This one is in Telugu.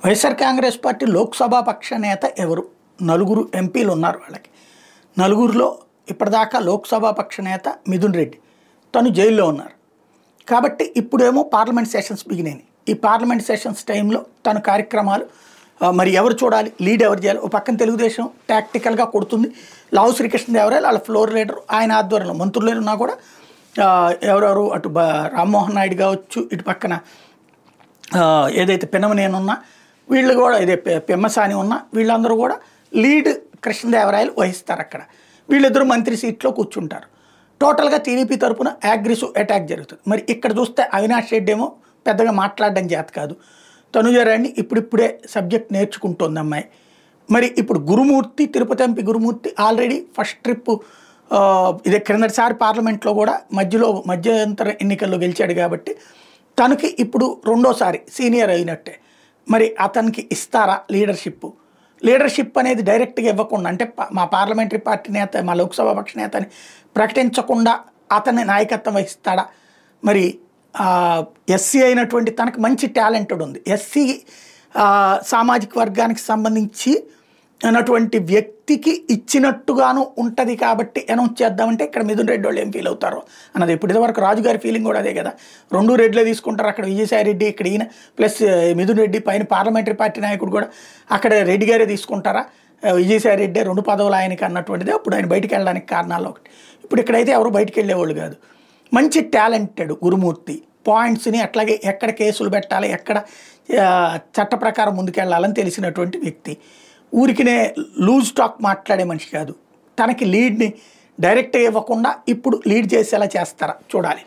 వైఎస్ఆర్ కాంగ్రెస్ పార్టీ లోక్సభ పక్ష నేత ఎవరు? నలుగురు ఎంపీలు ఉన్నారు వాళ్ళకి. నలుగురిలో ఇప్పటిదాకా లోక్సభ పక్ష నేత మిథున్ రెడ్డి, తను జైల్లో ఉన్నారు. కాబట్టి ఇప్పుడేమో పార్లమెంట్ సెషన్స్ బిగినాయి. ఈ పార్లమెంట్ సెషన్స్ టైంలో తన కార్యక్రమాలు మరి ఎవరు చూడాలి, లీడ్ ఎవరు చేయాలి? ఒక పక్కన తెలుగుదేశం టాక్టికల్గా కొడుతుంది. లావు శ్రీకృష్ణదేవరాయలు వాళ్ళ ఫ్లోర్ లీడర్, ఆయన ఆధ్వర్యంలో మంత్రులు ఉన్నా కూడా ఎవరెవరు అటు రామ్మోహన్ నాయుడు కావచ్చు, ఇటు పక్కన ఏదైతే పిన్నమనేనున్నా వీళ్ళు కూడా, ఇదే పెమ్మసాని ఉన్నా వీళ్ళందరూ కూడా లీడ్ కృష్ణదేవరాయలు వహిస్తారు. అక్కడ వీళ్ళిద్దరూ మంత్రి సీట్లో కూర్చుంటారు. టోటల్గా టీడీపీ తరఫున అగ్రెసివ్ అటాక్ జరుగుతుంది. మరి ఇక్కడ చూస్తే అవినాష్ రెడ్డి ఏమో పెద్దగా మాట్లాడడం చేత కాదు. తనుజరాన్ని ఇప్పుడిప్పుడే సబ్జెక్ట్ నేర్చుకుంటోంది అమ్మాయి. మరి ఇప్పుడు గురుమూర్తి, తిరుపతి ఎంపీ గురుమూర్తి ఆల్రెడీ ఫస్ట్ ట్రిప్ ఇదే క్రిందటిసారి పార్లమెంట్లో కూడా మధ్యంతర ఎన్నికల్లో గెలిచాడు కాబట్టి తనకి ఇప్పుడు రెండోసారి సీనియర్ అయినట్టే. మరి అతనికి ఇస్తారా లీడర్షిప్ అనేది డైరెక్ట్గా ఇవ్వకుండా, అంటే మా పార్లమెంటరీ పార్టీ నేత, మా లోక్సభ పక్ష నేత అని ప్రకటించకుండా అతన్ని నాయకత్వం వహిస్తాడా? మరి ఎస్సీ అయినటువంటి తనకు మంచి టాలెంటెడ్ ఉంది. ఎస్సీ సామాజిక వర్గానికి సంబంధించి అన్నటువంటి వ్యక్తికి ఇచ్చినట్టుగాను ఉంటుంది కాబట్టి అనౌన్స్ చేద్దామంటే ఇక్కడ మిథున్ రెడ్డి వాళ్ళు ఏం ఫీల్ అవుతారో అన్నది. ఇప్పుడు ఇదివరకు రాజుగారి ఫీలింగ్ కూడా అదే కదా, 2 రెడ్లే తీసుకుంటారు. అక్కడ విజయసాయి రెడ్డి, ఇక్కడ ఈయన ప్లస్ మిథున్ రెడ్డి, పైన పార్లమెంటరీ పార్టీ నాయకుడు కూడా అక్కడ రెడ్డి గారే తీసుకుంటారా, విజయసాయి రెడ్డి 2 పదవులు ఆయనకి అన్నటువంటిది అప్పుడు ఆయన బయటికి వెళ్ళడానికి కారణాలు ఒకటి. ఇప్పుడు ఇక్కడైతే ఎవరు బయటికి వెళ్ళేవాళ్ళు కాదు. మంచి టాలెంటెడ్ గురుమూర్తి, పాయింట్స్ని అట్లాగే ఎక్కడ కేసులు పెట్టాలి, ఎక్కడ చట్ట ప్రకారం ముందుకెళ్ళాలని తెలిసినటువంటి వ్యక్తి. ఊరికినే లూజ్ టాక్ మాట్లాడే మనిషి కాదు. తనకి లీడ్ని డైరెక్ట్గా ఇవ్వకుండా ఇప్పుడు లీడ్ చేసేలా చేస్తారా చూడాలి.